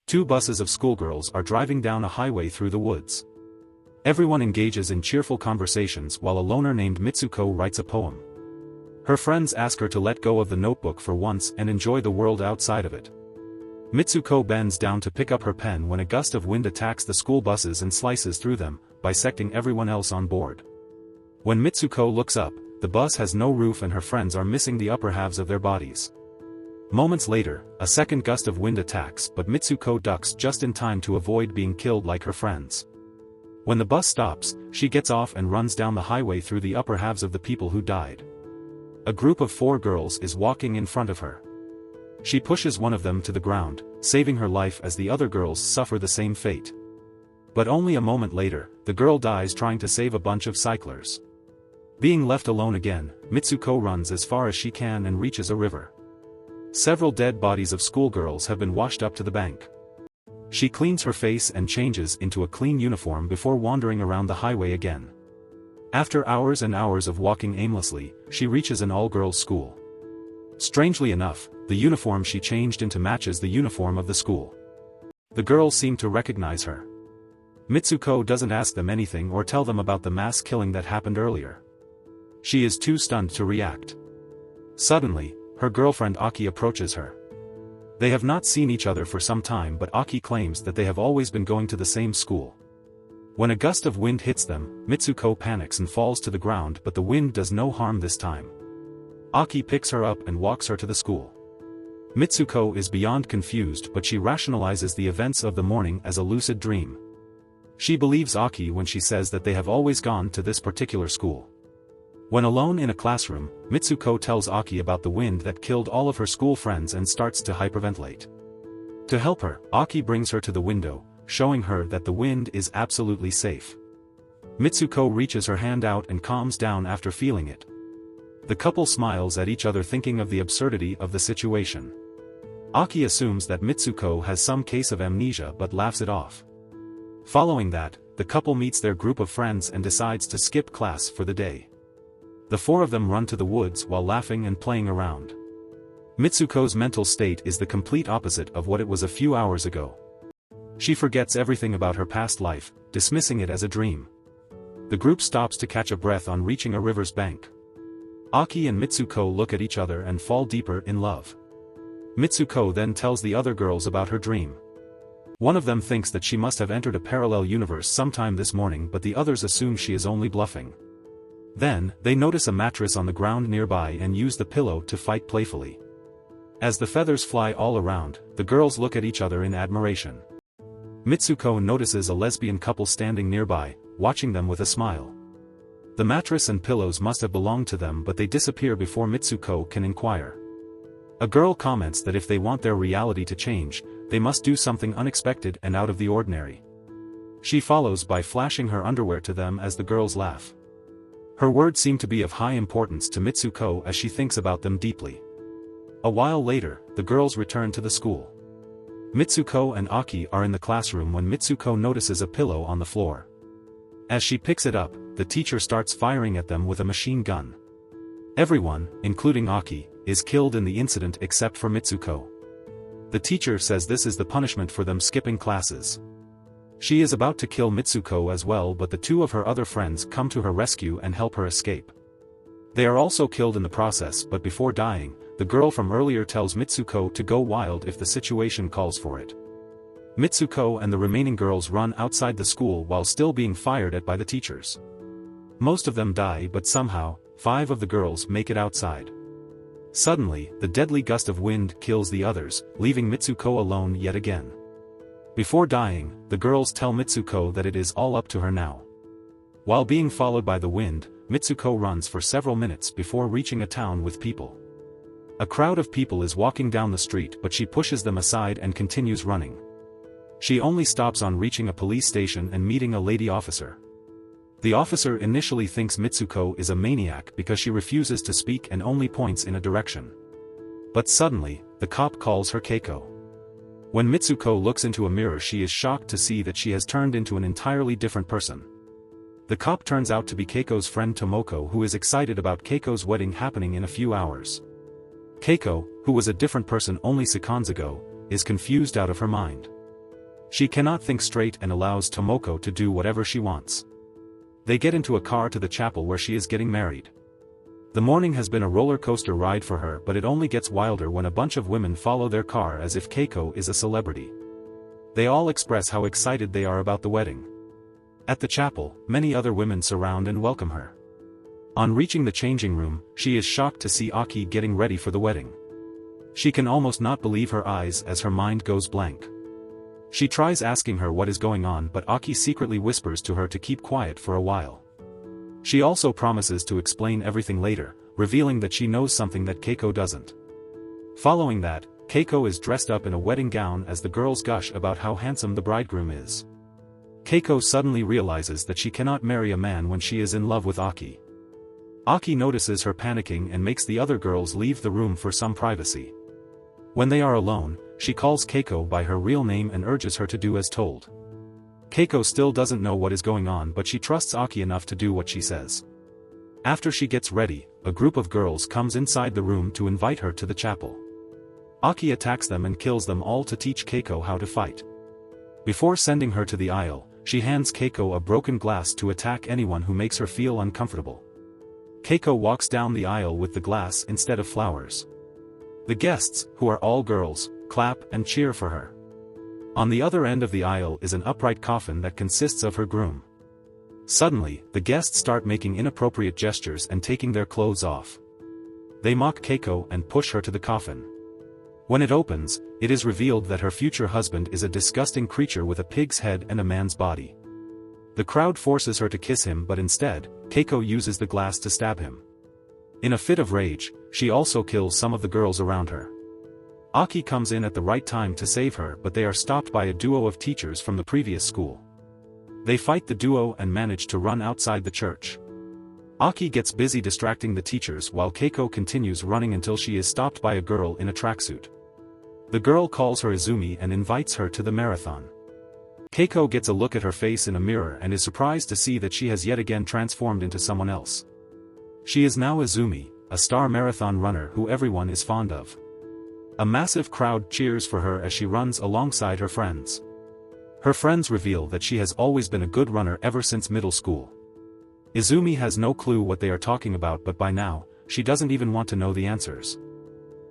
Two buses of schoolgirls are driving down a highway through the woods. Everyone engages in cheerful conversations while a loner named Mitsuko writes a poem. Her friends ask her to let go of the notebook for once and enjoy the world outside of it. Mitsuko bends down to pick up her pen when a gust of wind attacks the school buses and slices through them, bisecting everyone else on board. When Mitsuko looks up, the bus has no roof and her friends are missing the upper halves of their bodies. Moments later, a second gust of wind attacks but Mitsuko ducks just in time to avoid being killed like her friends. When the bus stops, she gets off and runs down the highway through the upper halves of the people who died. A group of 4 girls is walking in front of her. She pushes one of them to the ground, saving her life as the other girls suffer the same fate. But only a moment later, the girl dies trying to save a bunch of cyclers. Being left alone again, Mitsuko runs as far as she can and reaches a river. Several dead bodies of schoolgirls have been washed up to the bank. She cleans her face and changes into a clean uniform before wandering around the highway again. After hours and hours of walking aimlessly, she reaches an all-girls school. Strangely enough, the uniform she changed into matches the uniform of the school. The girls seem to recognize her. Mitsuko doesn't ask them anything or tell them about the mass killing that happened earlier. She is too stunned to react. Suddenly, her girlfriend Aki approaches her. They have not seen each other for some time but Aki claims that they have always been going to the same school. When a gust of wind hits them, Mitsuko panics and falls to the ground but the wind does no harm this time. Aki picks her up and walks her to the school. Mitsuko is beyond confused but she rationalizes the events of the morning as a lucid dream. She believes Aki when she says that they have always gone to this particular school. When alone in a classroom, Mitsuko tells Aki about the wind that killed all of her school friends and starts to hyperventilate. To help her, Aki brings her to the window, showing her that the wind is absolutely safe. Mitsuko reaches her hand out and calms down after feeling it. The couple smiles at each other thinking of the absurdity of the situation. Aki assumes that Mitsuko has some case of amnesia but laughs it off. Following that, the couple meets their group of friends and decides to skip class for the day. The 4 of them run to the woods while laughing and playing around. Mitsuko's mental state is the complete opposite of what it was a few hours ago. She forgets everything about her past life, dismissing it as a dream. The group stops to catch a breath on reaching a river's bank. Aki and Mitsuko look at each other and fall deeper in love. Mitsuko then tells the other girls about her dream. One of them thinks that she must have entered a parallel universe sometime this morning but the others assume she is only bluffing. Then, they notice a mattress on the ground nearby and use the pillow to fight playfully. As the feathers fly all around, the girls look at each other in admiration. Mitsuko notices a lesbian couple standing nearby, watching them with a smile. The mattress and pillows must have belonged to them but they disappear before Mitsuko can inquire. A girl comments that if they want their reality to change, they must do something unexpected and out of the ordinary. She follows by flashing her underwear to them as the girls laugh. Her words seem to be of high importance to Mitsuko as she thinks about them deeply. A while later, the girls return to the school. Mitsuko and Aki are in the classroom when Mitsuko notices a pillow on the floor. As she picks it up, the teacher starts firing at them with a machine gun. Everyone, including Aki, is killed in the incident except for Mitsuko. The teacher says this is the punishment for them skipping classes. She is about to kill Mitsuko as well but the 2 of her other friends come to her rescue and help her escape. They are also killed in the process but before dying, the girl from earlier tells Mitsuko to go wild if the situation calls for it. Mitsuko and the remaining girls run outside the school while still being fired at by the teachers. Most of them die but somehow, 5 of the girls make it outside. Suddenly, the deadly gust of wind kills the others, leaving Mitsuko alone yet again. Before dying, the girls tell Mitsuko that it is all up to her now. While being followed by the wind, Mitsuko runs for several minutes before reaching a town with people. A crowd of people is walking down the street but she pushes them aside and continues running. She only stops on reaching a police station and meeting a lady officer. The officer initially thinks Mitsuko is a maniac because she refuses to speak and only points in a direction. But suddenly, the cop calls her Keiko. When Mitsuko looks into a mirror she is shocked to see that she has turned into an entirely different person. The cop turns out to be Keiko's friend Tomoko who is excited about Keiko's wedding happening in a few hours. Keiko, who was a different person only seconds ago, is confused out of her mind. She cannot think straight and allows Tomoko to do whatever she wants. They get into a car to the chapel where she is getting married. The morning has been a roller coaster ride for her, but it only gets wilder when a bunch of women follow their car as if Keiko is a celebrity. They all express how excited they are about the wedding. At the chapel, many other women surround and welcome her. On reaching the changing room, she is shocked to see Aki getting ready for the wedding. She can almost not believe her eyes as her mind goes blank. She tries asking her what is going on, but Aki secretly whispers to her to keep quiet for a while. She also promises to explain everything later, revealing that she knows something that Keiko doesn't. Following that, Keiko is dressed up in a wedding gown as the girls gush about how handsome the bridegroom is. Keiko suddenly realizes that she cannot marry a man when she is in love with Aki. Aki notices her panicking and makes the other girls leave the room for some privacy. When they are alone, she calls Keiko by her real name and urges her to do as told. Keiko still doesn't know what is going on, but she trusts Aki enough to do what she says. After she gets ready, a group of girls comes inside the room to invite her to the chapel. Aki attacks them and kills them all to teach Keiko how to fight. Before sending her to the aisle, she hands Keiko a broken glass to attack anyone who makes her feel uncomfortable. Keiko walks down the aisle with the glass instead of flowers. The guests, who are all girls, clap and cheer for her. On the other end of the aisle is an upright coffin that consists of her groom. Suddenly, the guests start making inappropriate gestures and taking their clothes off. They mock Keiko and push her to the coffin. When it opens, it is revealed that her future husband is a disgusting creature with a pig's head and a man's body. The crowd forces her to kiss him, but instead, Keiko uses the glass to stab him. In a fit of rage, she also kills some of the girls around her. Aki comes in at the right time to save her, but they are stopped by a duo of teachers from the previous school. They fight the duo and manage to run outside the church. Aki gets busy distracting the teachers while Keiko continues running until she is stopped by a girl in a tracksuit. The girl calls her Izumi and invites her to the marathon. Keiko gets a look at her face in a mirror and is surprised to see that she has yet again transformed into someone else. She is now Izumi, a star marathon runner who everyone is fond of. A massive crowd cheers for her as she runs alongside her friends. Her friends reveal that she has always been a good runner ever since middle school. Izumi has no clue what they are talking about, but by now, she doesn't even want to know the answers.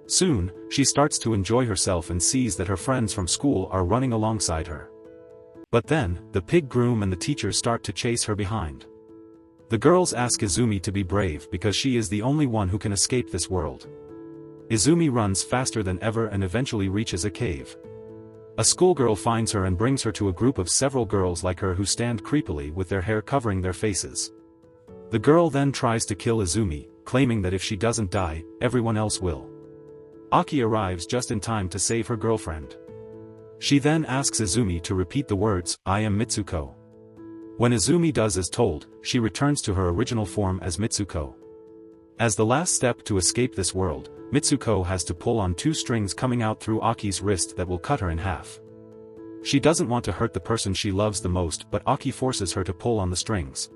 Soon, she starts to enjoy herself and sees that her friends from school are running alongside her. But then, the pig groom and the teachers start to chase her behind. The girls ask Izumi to be brave because she is the only one who can escape this world. Izumi runs faster than ever and eventually reaches a cave. A schoolgirl finds her and brings her to a group of several girls like her who stand creepily with their hair covering their faces. The girl then tries to kill Izumi, claiming that if she doesn't die, everyone else will. Aki arrives just in time to save her girlfriend. She then asks Izumi to repeat the words, "I am Mitsuko." When Izumi does as told, she returns to her original form as Mitsuko. As the last step to escape this world, Mitsuko has to pull on two strings coming out through Aki's wrist that will cut her in half. She doesn't want to hurt the person she loves the most, but Aki forces her to pull on the strings.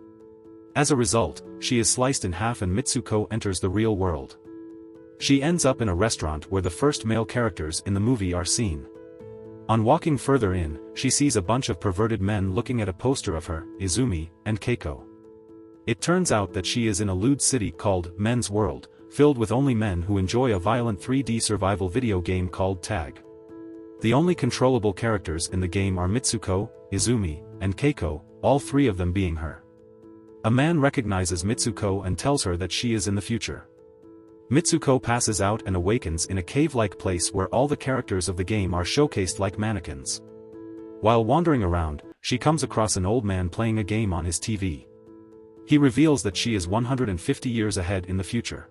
As a result, she is sliced in half and Mitsuko enters the real world. She ends up in a restaurant where the first male characters in the movie are seen. On walking further in, she sees a bunch of perverted men looking at a poster of her, Izumi, and Keiko. It turns out that she is in a lewd city called Men's World, filled with only men who enjoy a violent 3D survival video game called Tag. The only controllable characters in the game are Mitsuko, Izumi, and Keiko, all three of them being her. A man recognizes Mitsuko and tells her that she is in the future. Mitsuko passes out and awakens in a cave-like place where all the characters of the game are showcased like mannequins. While wandering around, she comes across an old man playing a game on his TV. He reveals that she is 150 years ahead in the future.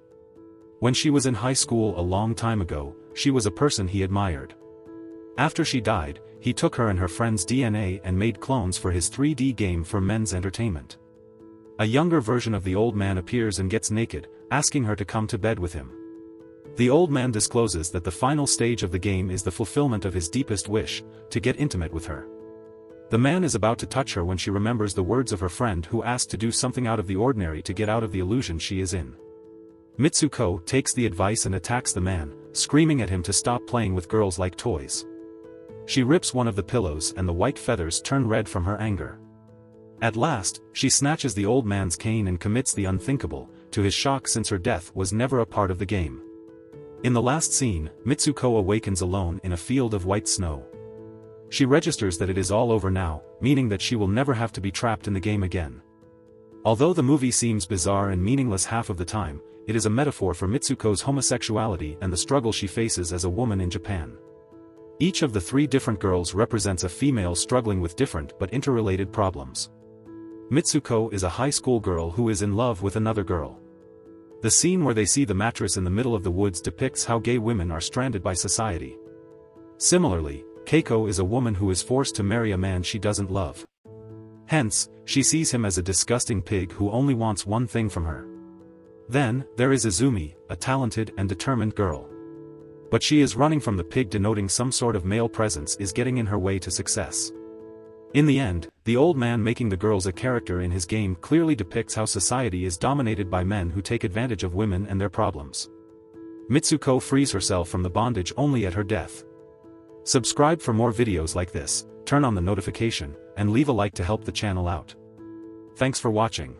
When she was in high school a long time ago, she was a person he admired. After she died, he took her and her friend's DNA and made clones for his 3D game for men's entertainment. A younger version of the old man appears and gets naked, asking her to come to bed with him. The old man discloses that the final stage of the game is the fulfillment of his deepest wish, to get intimate with her. The man is about to touch her when she remembers the words of her friend who asked to do something out of the ordinary to get out of the illusion she is in. Mitsuko takes the advice and attacks the man, screaming at him to stop playing with girls like toys. She rips one of the pillows and the white feathers turn red from her anger. At last, she snatches the old man's cane and commits the unthinkable, to his shock since her death was never a part of the game. In the last scene, Mitsuko awakens alone in a field of white snow. She registers that it is all over now, meaning that she will never have to be trapped in the game again. Although the movie seems bizarre and meaningless half of the time, it is a metaphor for Mitsuko's homosexuality and the struggle she faces as a woman in Japan. Each of the 3 different girls represents a female struggling with different but interrelated problems. Mitsuko is a high school girl who is in love with another girl. The scene where they see the mattress in the middle of the woods depicts how gay women are stranded by society. Similarly, Keiko is a woman who is forced to marry a man she doesn't love. Hence, she sees him as a disgusting pig who only wants one thing from her. Then, there is Izumi, a talented and determined girl. But she is running from the pig, denoting some sort of male presence is getting in her way to success. In the end, the old man making the girls a character in his game clearly depicts how society is dominated by men who take advantage of women and their problems. Mitsuko frees herself from the bondage only at her death. Subscribe for more videos like this, turn on the notification, and leave a like to help the channel out. Thanks for watching.